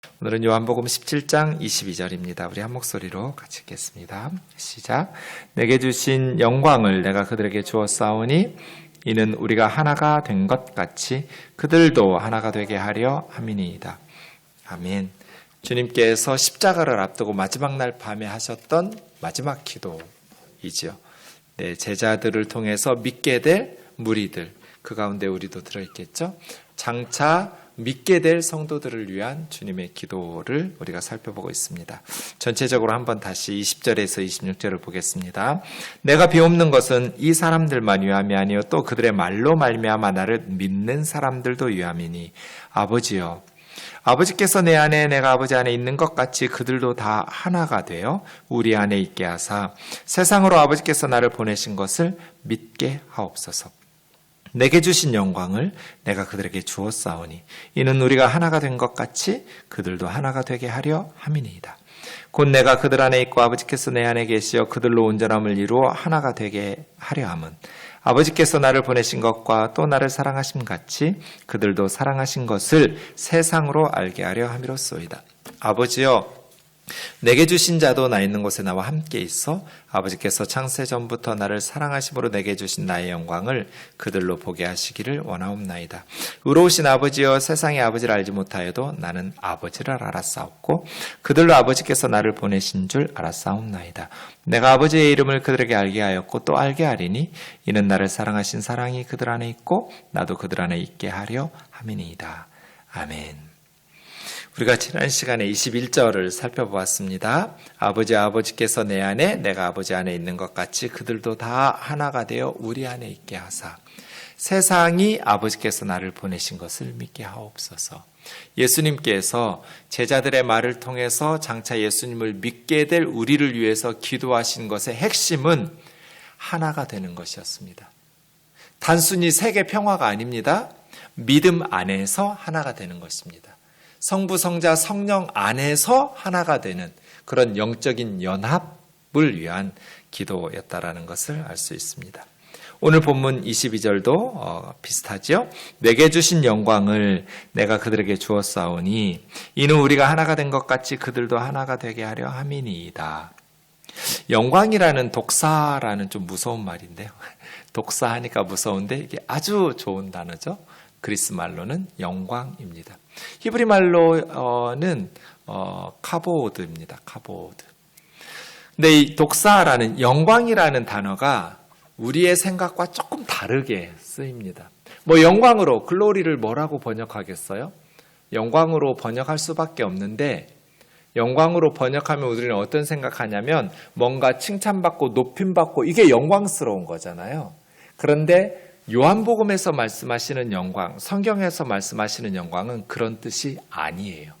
오늘은 요한복음 17장 22절입니다. 우리 한 목소리로 같이 읽겠습니다. 시작. 내게 주신 영광을 내가 그들에게 주었사오니 이는 우리가 하나가 된 것 같이 그들도 하나가 되게 하려 함이니이다. 아멘. 주님께서 십자가를 앞두고 마지막 날 밤에 하셨던 마지막 기도이지요. 네, 제자들을 통해서 믿게 될 무리들, 그 가운데 우리도 들어있겠죠. 장차 믿게 될 성도들을 위한 주님의 기도를 우리가 살펴보고 있습니다. 전체적으로 한번 다시 20절에서 26절을 보겠습니다. 내가 비옵는 것은 이 사람들만 위함이 아니요 또 그들의 말로 말미암아 나를 믿는 사람들도 위함이니 아버지여, 아버지께서 내 안에 내가 아버지 안에 있는 것 같이 그들도 다 하나가 되어 우리 안에 있게 하사 세상으로 아버지께서 나를 보내신 것을 믿게 하옵소서. 내게 주신 영광을 내가 그들에게 주었사오니 이는 우리가 하나가 된 것 같이 그들도 하나가 되게 하려 함이니이다. 곧 내가 그들 안에 있고 아버지께서 내 안에 계시어 그들로 온전함을 이루어 하나가 되게 하려 함은 아버지께서 나를 보내신 것과 또 나를 사랑하심 같이 그들도 사랑하신 것을 세상으로 알게 하려 함이로소이다. 아버지여, 내게 주신 자도 나 있는 곳에 나와 함께 있어 아버지께서 창세 전부터 나를 사랑하심으로 내게 주신 나의 영광을 그들로 보게 하시기를 원하옵나이다. 의로우신 아버지여, 세상의 아버지를 알지 못하여도 나는 아버지를 알았사옵고 그들로 아버지께서 나를 보내신 줄 알았사옵나이다. 내가 아버지의 이름을 그들에게 알게 하였고 또 알게 하리니 이는 나를 사랑하신 사랑이 그들 안에 있고 나도 그들 안에 있게 하려 함이니이다. 아멘. 우리가 지난 시간에 21절을 살펴보았습니다. 아버지께서 내 안에 내가 아버지 안에 있는 것 같이 그들도 다 하나가 되어 우리 안에 있게 하사 세상이 아버지께서 나를 보내신 것을 믿게 하옵소서. 예수님께서 제자들의 말을 통해서 장차 예수님을 믿게 될 우리를 위해서 기도하신 것의 핵심은 하나가 되는 것이었습니다. 단순히 세계 평화가 아닙니다. 믿음 안에서 하나가 되는 것입니다. 성부, 성자, 성령 안에서 하나가 되는 그런 영적인 연합을 위한 기도였다라는 것을 알 수 있습니다. 오늘 본문 22절도 비슷하죠. 내게 주신 영광을 내가 그들에게 주었사오니 이는 우리가 하나가 된 것 같이 그들도 하나가 되게 하려 함이니이다. 영광이라는 독사라는 좀 무서운 말인데요. 독사하니까 무서운데 이게 아주 좋은 단어죠. 그리스 말로는 영광입니다. 히브리 말로는 카보드입니다. 카보드. 근데 이 독사라는 영광이라는 단어가 우리의 생각과 조금 다르게 쓰입니다. 영광으로 글로리를 뭐라고 번역하겠어요? 영광으로 번역할 수밖에 없는데 영광으로 번역하면 우리는 어떤 생각하냐면 뭔가 칭찬받고 높임받고 이게 영광스러운 거잖아요. 그런데 요한복음에서 말씀하시는 영광, 성경에서 말씀하시는 영광은 그런 뜻이 아니에요.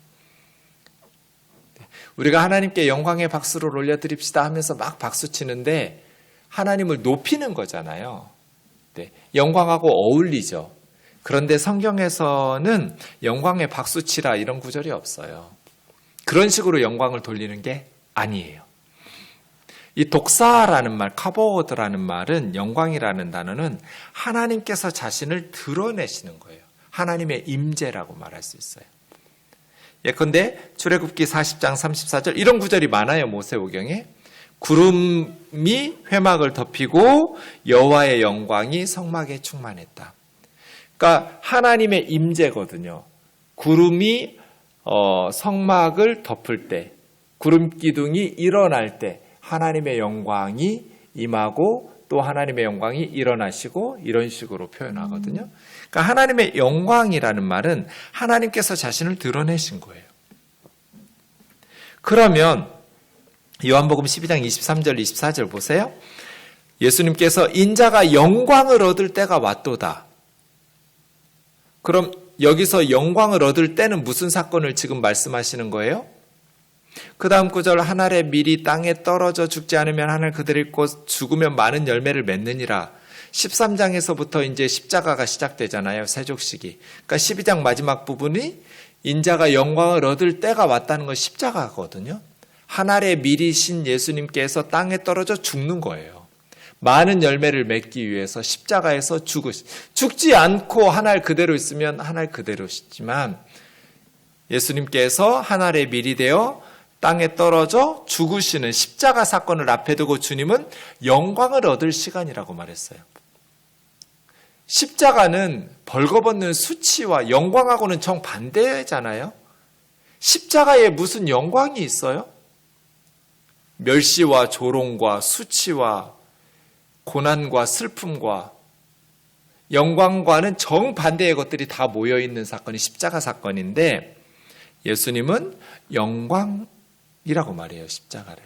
우리가 하나님께 영광의 박수를 올려드립시다 하면서 막 박수 치는데 하나님을 높이는 거잖아요. 네, 영광하고 어울리죠. 그런데 성경에서는 영광의 박수 치라 이런 구절이 없어요. 그런 식으로 영광을 돌리는 게 아니에요. 이 독사라는 말, 카보드라는 말은 영광이라는 단어는 하나님께서 자신을 드러내시는 거예요. 하나님의 임재라고 말할 수 있어요. 예컨대 출애굽기 40장 34절 이런 구절이 많아요. 모세오경에. 구름이 회막을 덮이고 여호와의 영광이 성막에 충만했다. 그러니까 하나님의 임재거든요. 구름이 성막을 덮을 때, 구름 기둥이 일어날 때 하나님의 영광이 임하고 또 하나님의 영광이 일어나시고 이런 식으로 표현하거든요. 그러니까 하나님의 영광이라는 말은 하나님께서 자신을 드러내신 거예요. 그러면 요한복음 12장 23절 24절 보세요. 예수님께서 인자가 영광을 얻을 때가 왔도다. 그럼 여기서 영광을 얻을 때는 무슨 사건을 지금 말씀하시는 거예요? 그 다음 구절 하늘의 밀이 땅에 떨어져 죽지 않으면 하늘 그대로 있고 죽으면 많은 열매를 맺느니라. 13장에서부터 이제 십자가가 시작되잖아요. 세족식이. 그러니까 12장 마지막 부분이 인자가 영광을 얻을 때가 왔다는 건 십자가거든요. 하늘의 밀이신 예수님께서 땅에 떨어져 죽는 거예요. 많은 열매를 맺기 위해서 십자가에서 죽지 않고 하늘 그대로 있으면 하늘 그대로시지만 예수님께서 하늘에 밀이 되어 땅에 떨어져 죽으시는 십자가 사건을 앞에 두고 주님은 영광을 얻을 시간이라고 말했어요. 십자가는 벌거벗는 수치와 영광하고는 정반대잖아요. 십자가에 무슨 영광이 있어요? 멸시와 조롱과 수치와 고난과 슬픔과 영광과는 정반대의 것들이 다 모여있는 사건이 십자가 사건인데 예수님은 영광이라고 말해요. 십자가를.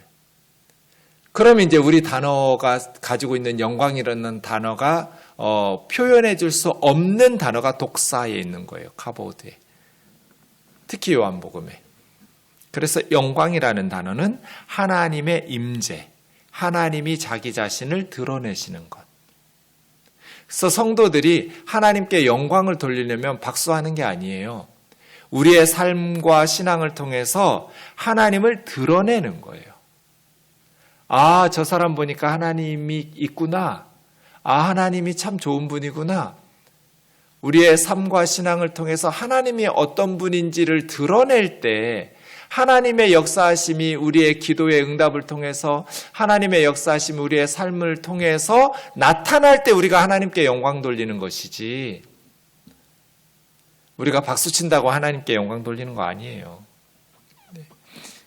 그럼 이제 우리 단어가 가지고 있는 영광이라는 단어가 표현해 줄 수 없는 단어가 독사에 있는 거예요. 카보드에. 특히 요한복음에. 그래서 영광이라는 단어는 하나님의 임재, 하나님이 자기 자신을 드러내시는 것. 그래서 성도들이 하나님께 영광을 돌리려면 박수하는 게 아니에요. 우리의 삶과 신앙을 통해서 하나님을 드러내는 거예요. 아, 저 사람 보니까 하나님이 있구나. 아, 하나님이 참 좋은 분이구나. 우리의 삶과 신앙을 통해서 하나님이 어떤 분인지를 드러낼 때 하나님의 역사하심이 우리의 기도의 응답을 통해서 하나님의 역사하심이 우리의 삶을 통해서 나타날 때 우리가 하나님께 영광 돌리는 것이지 우리가 박수 친다고 하나님께 영광 돌리는 거 아니에요.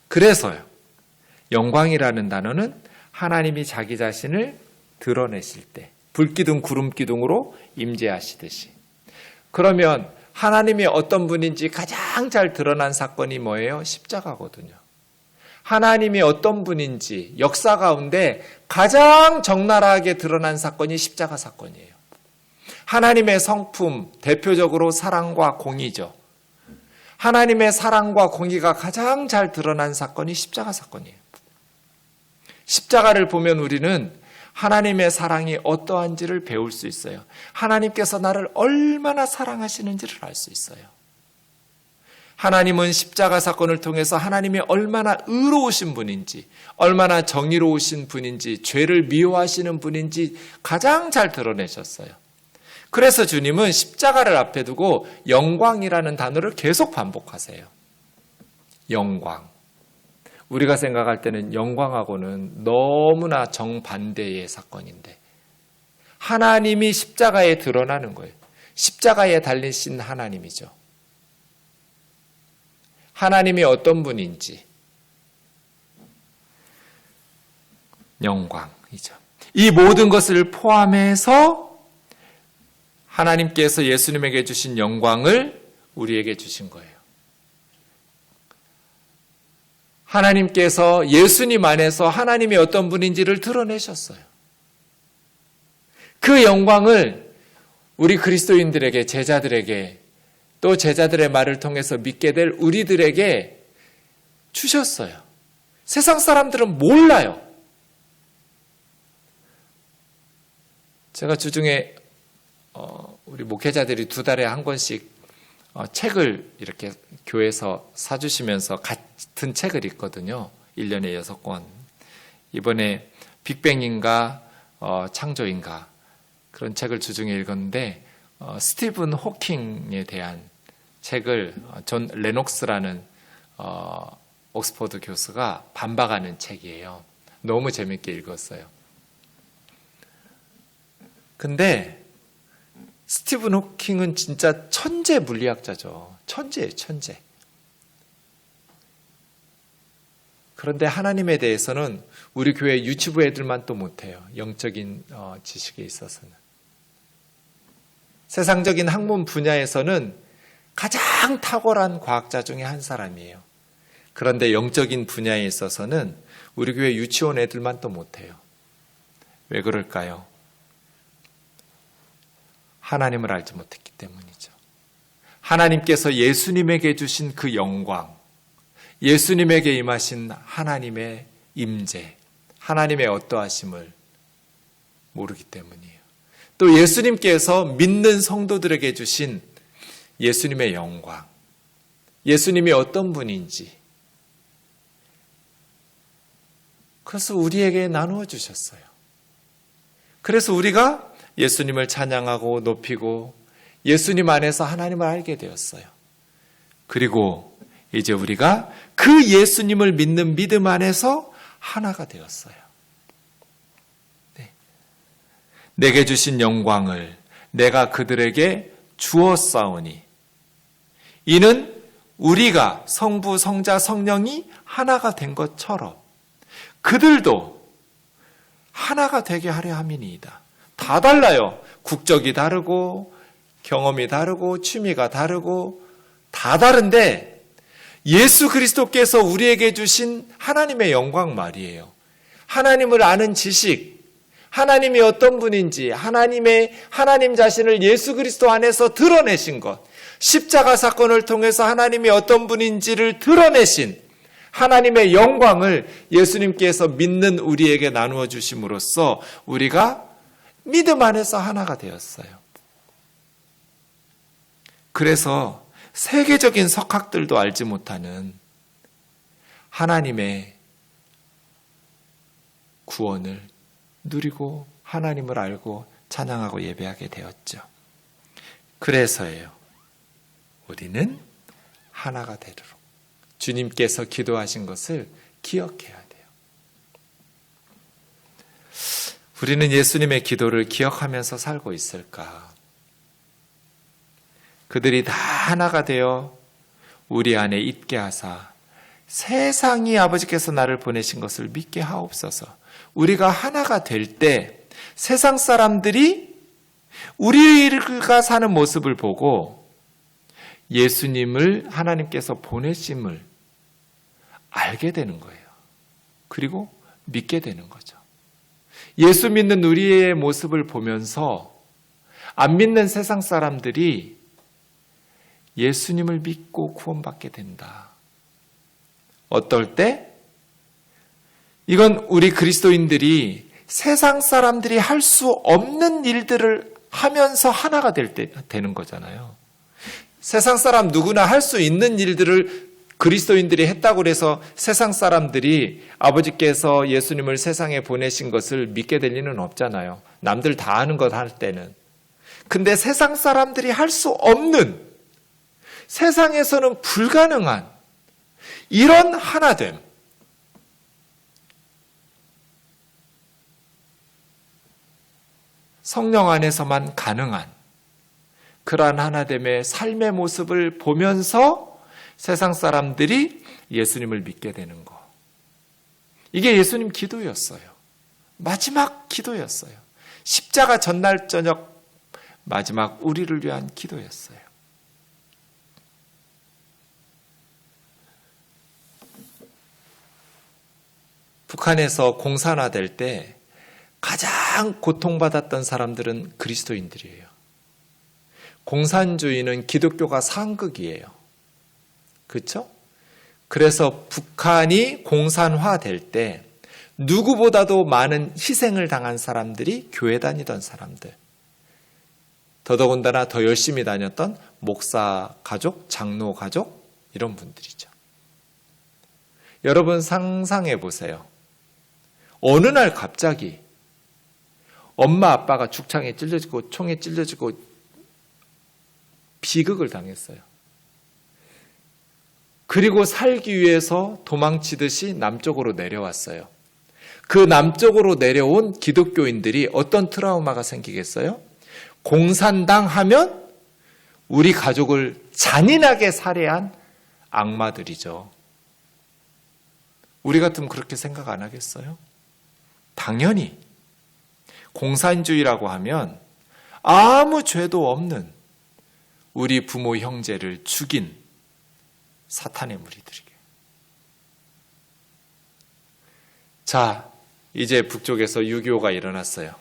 그래서요. 영광이라는 단어는 하나님이 자기 자신을 드러내실 때 불기둥 구름기둥으로 임재하시듯이. 그러면 하나님이 어떤 분인지 가장 잘 드러난 사건이 뭐예요? 십자가거든요. 하나님이 어떤 분인지 역사 가운데 가장 적나라하게 드러난 사건이 십자가 사건이에요. 하나님의 성품, 대표적으로 사랑과 공의죠. 하나님의 사랑과 공의가 가장 잘 드러난 사건이 십자가 사건이에요. 십자가를 보면 우리는 하나님의 사랑이 어떠한지를 배울 수 있어요. 하나님께서 나를 얼마나 사랑하시는지를 알 수 있어요. 하나님은 십자가 사건을 통해서 하나님이 얼마나 의로우신 분인지, 얼마나 정의로우신 분인지, 죄를 미워하시는 분인지 가장 잘 드러내셨어요. 그래서 주님은 십자가를 앞에 두고 영광이라는 단어를 계속 반복하세요. 영광. 우리가 생각할 때는 영광하고는 너무나 정반대의 사건인데 하나님이 십자가에 드러나는 거예요. 십자가에 달리신 하나님이죠. 하나님이 어떤 분인지 영광이죠. 이 모든 것을 포함해서 하나님께서 예수님에게 주신 영광을 우리에게 주신 거예요. 하나님께서 예수님 안에서 하나님이 어떤 분인지를 드러내셨어요. 그 영광을 우리 그리스도인들에게, 제자들에게, 또 제자들의 말을 통해서 믿게 될 우리들에게 주셨어요. 세상 사람들은 몰라요. 제가 주중에 우리 목회자들이 2달에 한 권씩 책을 이렇게 교회에서 사주시면서 같은 책을 읽거든요. 1년에 6권. 이번에 빅뱅인가 창조인가 그런 책을 주중에 읽었는데 스티븐 호킹에 대한 책을 존 레녹스라는 옥스퍼드 교수가 반박하는 책이에요. 너무 재밌게 읽었어요. 근데 스티븐 호킹은 진짜 천재 물리학자죠. 천재예요, 천재. 그런데 하나님에 대해서는 우리 교회 유치부 애들만 또 못해요. 영적인 지식에 있어서는. 세상적인 학문 분야에서는 가장 탁월한 과학자 중에 한 사람이에요. 그런데 영적인 분야에 있어서는 우리 교회 유치원 애들만 또 못해요. 왜 그럴까요? 하나님을 알지 못했기 때문이죠. 하나님께서 예수님에게 주신 그 영광, 예수님에게 임하신 하나님의 임재, 하나님의 어떠하심을 모르기 때문이에요. 또 예수님께서 믿는 성도들에게 주신 예수님의 영광, 예수님이 어떤 분인지 그래서 우리에게 나누어 주셨어요. 그래서 우리가 예수님을 찬양하고 높이고 예수님 안에서 하나님을 알게 되었어요. 그리고 이제 우리가 그 예수님을 믿는 믿음 안에서 하나가 되었어요. 네. 내게 주신 영광을 내가 그들에게 주었사오니 이는 우리가 성부, 성자, 성령이 하나가 된 것처럼 그들도 하나가 되게 하려 함이니이다. 다 달라요. 국적이 다르고 경험이 다르고 취미가 다르고 다 다른데 예수 그리스도께서 우리에게 주신 하나님의 영광 말이에요. 하나님을 아는 지식, 하나님이 어떤 분인지, 하나님 자신을 예수 그리스도 안에서 드러내신 것, 십자가 사건을 통해서 하나님이 어떤 분인지를 드러내신 하나님의 영광을 예수님께서 믿는 우리에게 나누어 주심으로써 우리가 믿음 안에서 하나가 되었어요. 그래서 세계적인 석학들도 알지 못하는 하나님의 구원을 누리고 하나님을 알고 찬양하고 예배하게 되었죠. 그래서예요. 우리는 하나가 되도록 주님께서 기도하신 것을 기억해야 돼요. 우리는 예수님의 기도를 기억하면서 살고 있을까? 그들이 다 하나가 되어 우리 안에 있게 하사 세상이 아버지께서 나를 보내신 것을 믿게 하옵소서. 우리가 하나가 될 때 세상 사람들이 우리가 사는 모습을 보고 예수님을 하나님께서 보내심을 알게 되는 거예요. 그리고 믿게 되는 거죠. 예수 믿는 우리의 모습을 보면서 안 믿는 세상 사람들이 예수님을 믿고 구원받게 된다. 어떨 때? 이건 우리 그리스도인들이 세상 사람들이 할 수 없는 일들을 하면서 하나가 되는 거잖아요. 세상 사람 누구나 할 수 있는 일들을 그리스도인들이 했다고 해서 세상 사람들이 아버지께서 예수님을 세상에 보내신 것을 믿게 될 리는 없잖아요. 남들 다 아는 것 할 때는. 근데 세상 사람들이 할 수 없는, 세상에서는 불가능한 이런 하나됨, 성령 안에서만 가능한 그러한 하나됨의 삶의 모습을 보면서 세상 사람들이 예수님을 믿게 되는 거. 이게 예수님 기도였어요. 마지막 기도였어요. 십자가 전날 저녁 마지막 우리를 위한 기도였어요. 북한에서 공산화될 때 가장 고통받았던 사람들은 그리스도인들이에요. 공산주의는 기독교가 상극이에요. 그렇죠? 그래서 북한이 공산화될 때 누구보다도 많은 희생을 당한 사람들이 교회 다니던 사람들. 더더군다나 더 열심히 다녔던 목사 가족, 장로 가족 이런 분들이죠. 여러분 상상해 보세요. 어느 날 갑자기 엄마 아빠가 죽창에 찔러지고 총에 찔러지고 비극을 당했어요. 그리고 살기 위해서 도망치듯이 남쪽으로 내려왔어요. 그 남쪽으로 내려온 기독교인들이 어떤 트라우마가 생기겠어요? 공산당 하면 우리 가족을 잔인하게 살해한 악마들이죠. 우리 같으면 그렇게 생각 안 하겠어요? 당연히 공산주의라고 하면 아무 죄도 없는 우리 부모 형제를 죽인 사탄의 무리들이게. 자, 이제 북쪽에서 6.25가 일어났어요.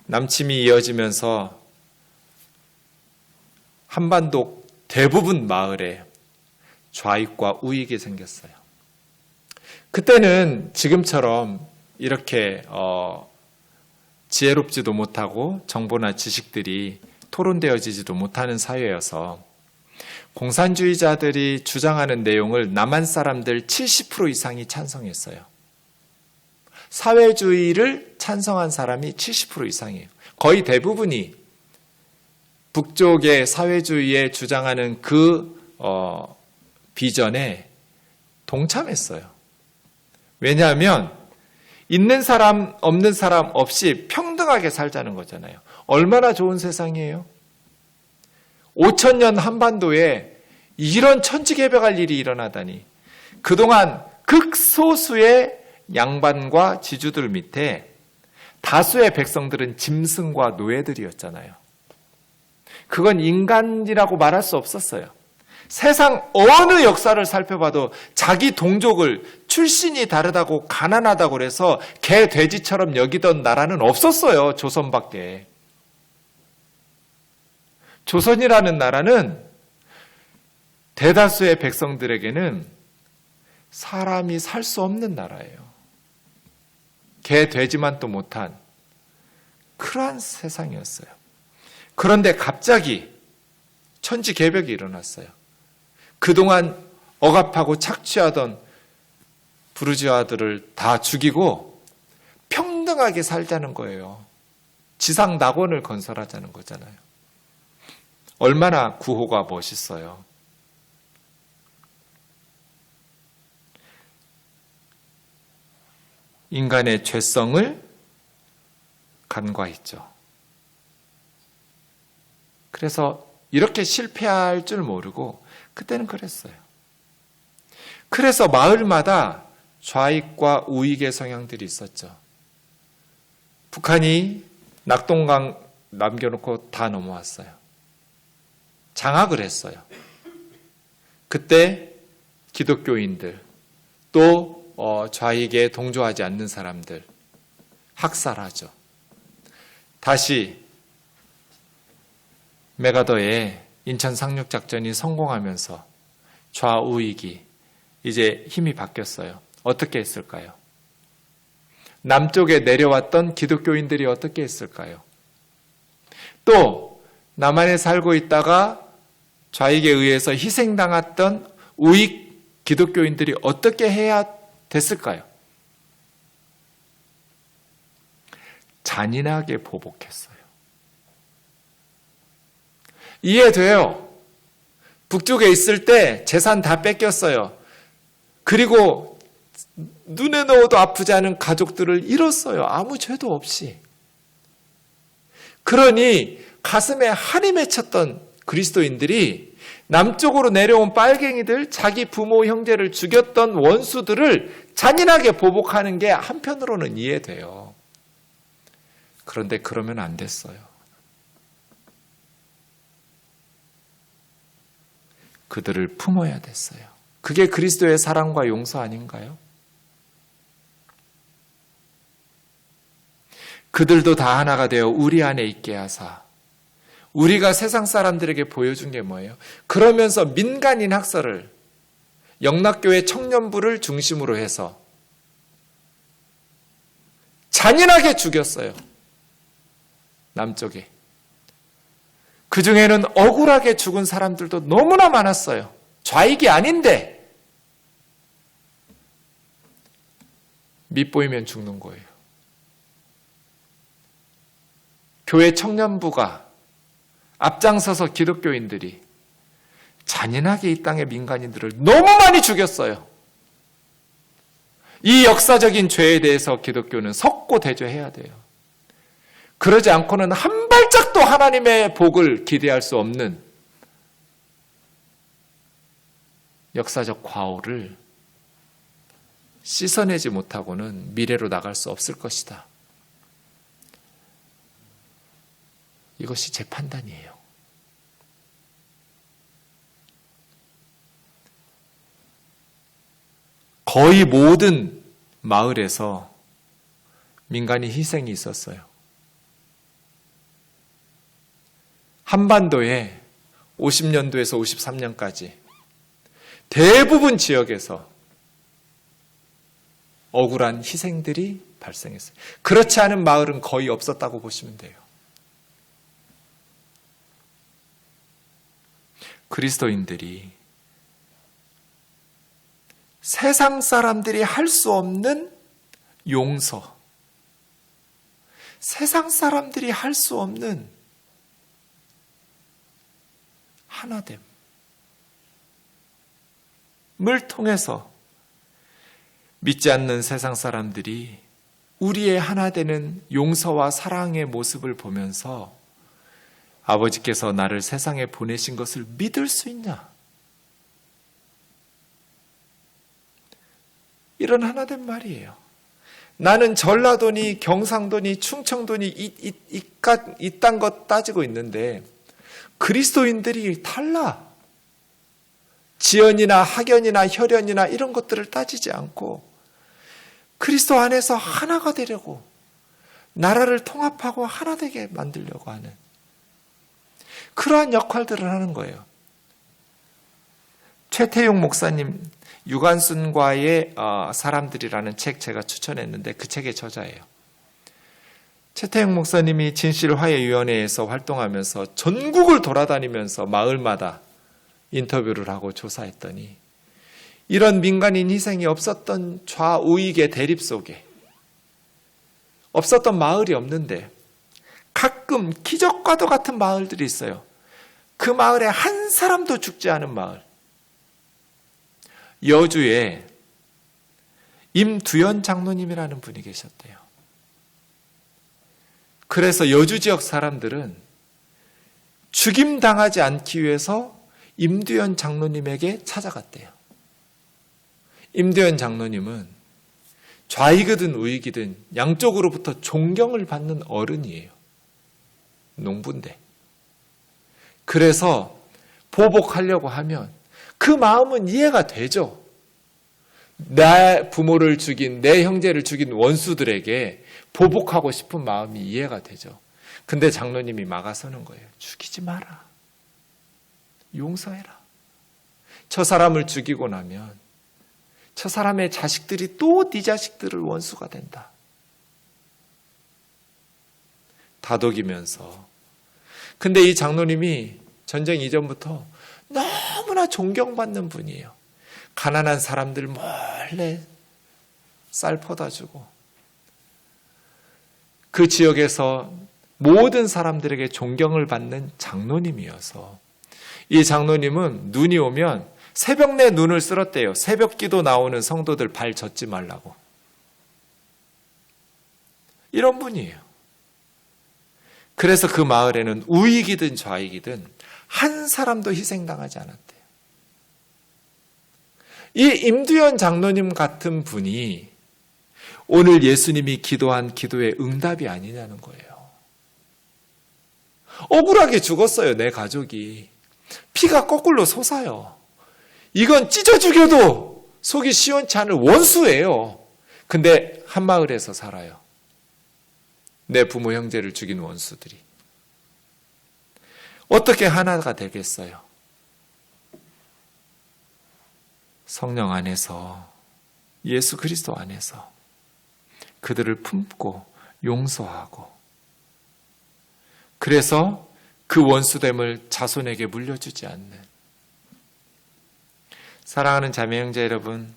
남침이 이어지면서 한반도 대부분 마을에 좌익과 우익이 생겼어요. 그때는 지금처럼 이렇게 지혜롭지도 못하고 정보나 지식들이 토론되어지지도 못하는 사회여서 공산주의자들이 주장하는 내용을 남한 사람들 70% 이상이 찬성했어요. 사회주의를 찬성한 사람이 70% 이상이에요. 거의 대부분이 북쪽의 사회주의에 주장하는 그 비전에 동참했어요. 왜냐하면 있는 사람 없는 사람 없이 평등하게 살자는 거잖아요. 얼마나 좋은 세상이에요. 5,000년 한반도에 이런 천지개벽할 일이 일어나다니. 그동안 극소수의 양반과 지주들 밑에 다수의 백성들은 짐승과 노예들이었잖아요. 그건 인간이라고 말할 수 없었어요. 세상 어느 역사를 살펴봐도 자기 동족을 출신이 다르다고 가난하다고 그래서 개, 돼지처럼 여기던 나라는 없었어요. 조선밖에. 조선이라는 나라는 대다수의 백성들에게는 사람이 살 수 없는 나라예요. 개, 돼지만도 못한 그러한 세상이었어요. 그런데 갑자기 천지개벽이 일어났어요. 그동안 억압하고 착취하던 부르주아들을 다 죽이고 평등하게 살자는 거예요. 지상 낙원을 건설하자는 거잖아요. 얼마나 구호가 멋있어요. 인간의 죄성을 간과했죠. 그래서 이렇게 실패할 줄 모르고 그때는 그랬어요. 그래서 마을마다 좌익과 우익의 성향들이 있었죠. 북한이 낙동강 남겨놓고 다 넘어왔어요. 장악을 했어요. 그때 기독교인들 또 좌익에 동조하지 않는 사람들 학살하죠. 다시 메가더의 인천 상륙작전이 성공하면서 좌우익이 이제 힘이 바뀌었어요. 어떻게 했을까요? 남쪽에 내려왔던 기독교인들이 어떻게 했을까요? 또 남한에 살고 있다가 좌익에 의해서 희생당했던 우익 기독교인들이 어떻게 해야 됐을까요? 잔인하게 보복했어요. 이해돼요. 북쪽에 있을 때 재산 다 뺏겼어요. 그리고 눈에 넣어도 아프지 않은 가족들을 잃었어요. 아무 죄도 없이. 그러니 가슴에 한이 맺혔던 그리스도인들이 남쪽으로 내려온 빨갱이들, 자기 부모 형제를 죽였던 원수들을 잔인하게 보복하는 게 한편으로는 이해돼요. 그런데 그러면 안 됐어요. 그들을 품어야 됐어요. 그게 그리스도의 사랑과 용서 아닌가요? 그들도 다 하나가 되어 우리 안에 있게 하사. 우리가 세상 사람들에게 보여준 게 뭐예요? 그러면서 민간인 학설을 영락교회 청년부를 중심으로 해서 잔인하게 죽였어요. 남쪽에. 그 중에는 억울하게 죽은 사람들도 너무나 많았어요. 좌익이 아닌데 밑보이면 죽는 거예요. 교회 청년부가 앞장서서 기독교인들이 잔인하게 이 땅의 민간인들을 너무 많이 죽였어요. 이 역사적인 죄에 대해서 기독교는 석고 대조해야 돼요. 그러지 않고는 한 발짝도 하나님의 복을 기대할 수 없는 역사적 과오를 씻어내지 못하고는 미래로 나갈 수 없을 것이다. 이것이 제 판단이에요. 거의 모든 마을에서 민간인 희생이 있었어요. 한반도에 50년도에서 53년까지 대부분 지역에서 억울한 희생들이 발생했어요. 그렇지 않은 마을은 거의 없었다고 보시면 돼요. 그리스도인들이 세상 사람들이 할 수 없는 용서, 세상 사람들이 할 수 없는 하나됨, 통해서 믿지 않는 세상 사람들이 우리의 하나 되는 용서와 사랑의 모습을 보면서 아버지께서 나를 세상에 보내신 것을 믿을 수 있냐? 이런 하나된 말이에요. 나는 전라도니 경상도니 충청도니 이딴 것 따지고 있는데 그리스도인들이 달라. 지연이나 학연이나 혈연이나 이런 것들을 따지지 않고 그리스도 안에서 하나가 되려고 나라를 통합하고 하나 되게 만들려고 하는 그러한 역할들을 하는 거예요. 최태용 목사님 유관순과의 사람들이라는 책 제가 추천했는데 그 책의 저자예요. 최태용 목사님이 진실화해위원회에서 활동하면서 전국을 돌아다니면서 마을마다 인터뷰를 하고 조사했더니 이런 민간인 희생이 없었던 좌우익의 대립 속에 없었던 마을이 없는데 가끔 기적과도 같은 마을들이 있어요. 그 마을에 한 사람도 죽지 않은 마을. 여주에 임두연 장로님이라는 분이 계셨대요. 그래서 여주 지역 사람들은 죽임당하지 않기 위해서 임두연 장로님에게 찾아갔대요. 임두연 장로님은 좌익이든 우익이든 양쪽으로부터 존경을 받는 어른이에요. 농부인데. 그래서 보복하려고 하면 그 마음은 이해가 되죠. 내 부모를 죽인, 내 형제를 죽인 원수들에게 보복하고 싶은 마음이 이해가 되죠. 근데 장로님이 막아서는 거예요. 죽이지 마라. 용서해라. 저 사람을 죽이고 나면 저 사람의 자식들이 또 네 자식들을 원수가 된다. 다독이면서. 근데 이 장로님이 전쟁 이전부터 너무나 존경받는 분이에요. 가난한 사람들 몰래 쌀 퍼다 주고 그 지역에서 모든 사람들에게 존경을 받는 장로님이어서 이 장로님은 눈이 오면 새벽 내 눈을 쓸었대요. 새벽 기도 나오는 성도들 발 젖지 말라고. 이런 분이에요. 그래서 그 마을에는 우익이든 좌익이든 한 사람도 희생당하지 않았대요. 이 임두연 장로님 같은 분이 오늘 예수님이 기도한 기도의 응답이 아니냐는 거예요. 억울하게 죽었어요, 내 가족이. 피가 거꾸로 솟아요. 이건 찢어 죽여도 속이 시원치 않을 원수예요. 근데 한 마을에서 살아요. 내 부모 형제를 죽인 원수들이. 어떻게 하나가 되겠어요? 성령 안에서, 예수 그리스도 안에서 그들을 품고 용서하고, 그래서 그 원수됨을 자손에게 물려주지 않는. 사랑하는 자매 형제 여러분,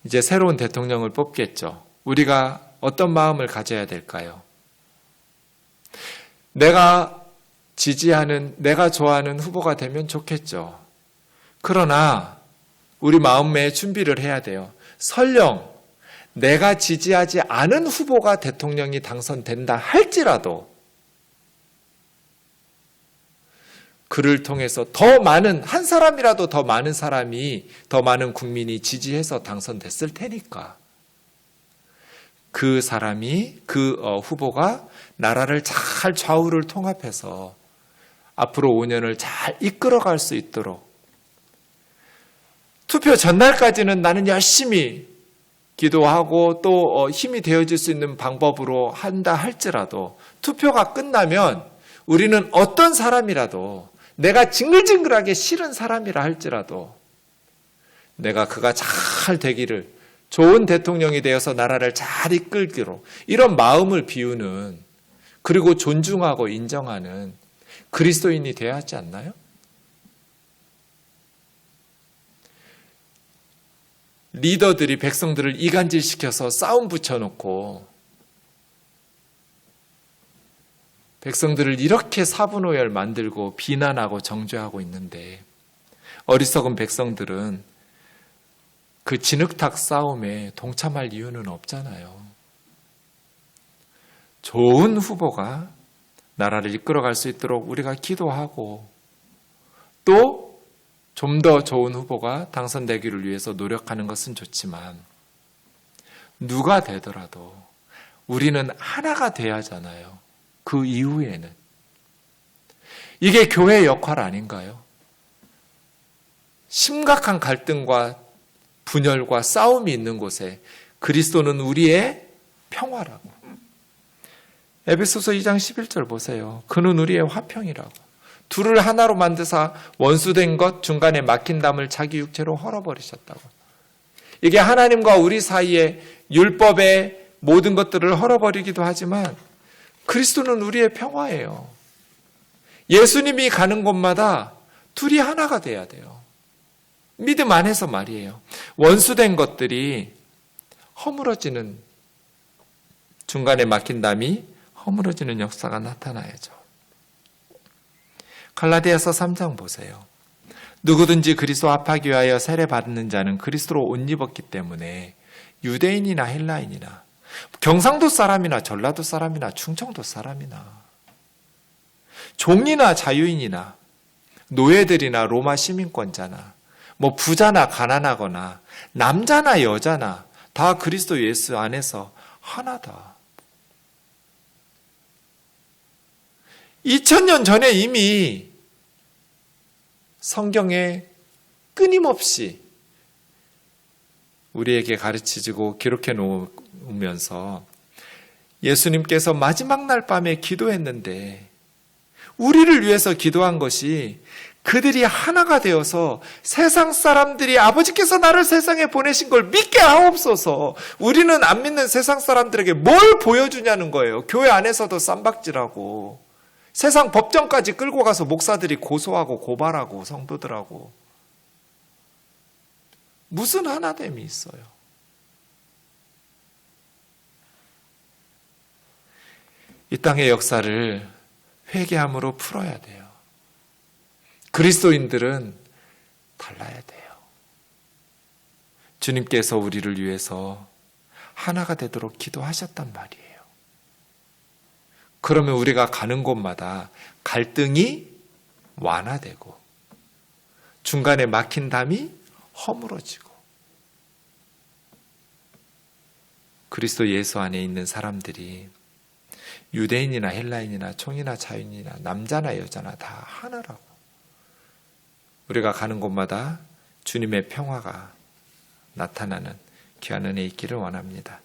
이제 새로운 대통령을 뽑겠죠. 우리가 어떤 마음을 가져야 될까요? 내가 지지하는, 내가 좋아하는 후보가 되면 좋겠죠. 그러나 우리 마음에 준비를 해야 돼요. 설령 내가 지지하지 않은 후보가 대통령이 당선된다 할지라도 그를 통해서 더 많은, 한 사람이라도 더 많은 사람이, 더 많은 국민이 지지해서 당선됐을 테니까 그 사람이, 그 후보가 나라를 잘 좌우를 통합해서 앞으로 5년을 잘 이끌어갈 수 있도록, 투표 전날까지는 나는 열심히 기도하고 또 힘이 되어줄 수 있는 방법으로 한다 할지라도 투표가 끝나면 우리는 어떤 사람이라도, 내가 징글징글하게 싫은 사람이라 할지라도 내가 그가 잘 되기를, 좋은 대통령이 되어서 나라를 잘 이끌기로, 이런 마음을 비우는, 그리고 존중하고 인정하는 그리스도인이 되어야 하지 않나요? 리더들이 백성들을 이간질시켜서 싸움 붙여놓고 백성들을 이렇게 사분오열 만들고 비난하고 정죄하고 있는데 어리석은 백성들은 그 진흙탕 싸움에 동참할 이유는 없잖아요. 좋은 후보가 나라를 이끌어갈 수 있도록 우리가 기도하고 또 좀 더 좋은 후보가 당선되기를 위해서 노력하는 것은 좋지만 누가 되더라도 우리는 하나가 돼야 하잖아요. 그 이후에는. 이게 교회의 역할 아닌가요? 심각한 갈등과 분열과 싸움이 있는 곳에 그리스도는 우리의 평화라고. 에베소서 2장 11절 보세요. 그는 우리의 화평이라고. 둘을 하나로 만드사 원수된 것 중간에 막힌 담을 자기 육체로 헐어버리셨다고. 이게 하나님과 우리 사이에 율법의 모든 것들을 헐어버리기도 하지만 그리스도는 우리의 평화예요. 예수님이 가는 곳마다 둘이 하나가 돼야 돼요. 믿음 안에서 말이에요. 원수된 것들이 허물어지는, 중간에 막힌 담이 허물어지는 역사가 나타나야죠. 갈라디아서 3장 보세요. 누구든지 그리스도 합하기 위하여 세례받는 자는 그리스도로 옷 입었기 때문에 유대인이나 헬라인이나 경상도 사람이나 전라도 사람이나 충청도 사람이나 종이나 자유인이나 노예들이나 로마 시민권자나 뭐 부자나 가난하거나 남자나 여자나 다 그리스도 예수 안에서 하나다. 2000년 전에 이미 성경에 끊임없이 우리에게 가르치고 기록해 놓으면서 예수님께서 마지막 날 밤에 기도했는데 우리를 위해서 기도한 것이 그들이 하나가 되어서 세상 사람들이 아버지께서 나를 세상에 보내신 걸 믿게 하옵소서. 우리는 안 믿는 세상 사람들에게 뭘 보여주냐는 거예요. 교회 안에서도 쌈박질하고 세상 법정까지 끌고 가서 목사들이 고소하고 고발하고 성도들하고 무슨 하나됨이 있어요. 이 땅의 역사를 회개함으로 풀어야 돼요. 그리스도인들은 달라야 돼요. 주님께서 우리를 위해서 하나가 되도록 기도하셨단 말이에요. 그러면 우리가 가는 곳마다 갈등이 완화되고 중간에 막힌 담이 허물어지고 그리스도 예수 안에 있는 사람들이 유대인이나 헬라인이나 총이나 자유인이나 남자나 여자나 다 하나라고. 우리가 가는 곳마다 주님의 평화가 나타나는 귀한 은혜 있기를 원합니다.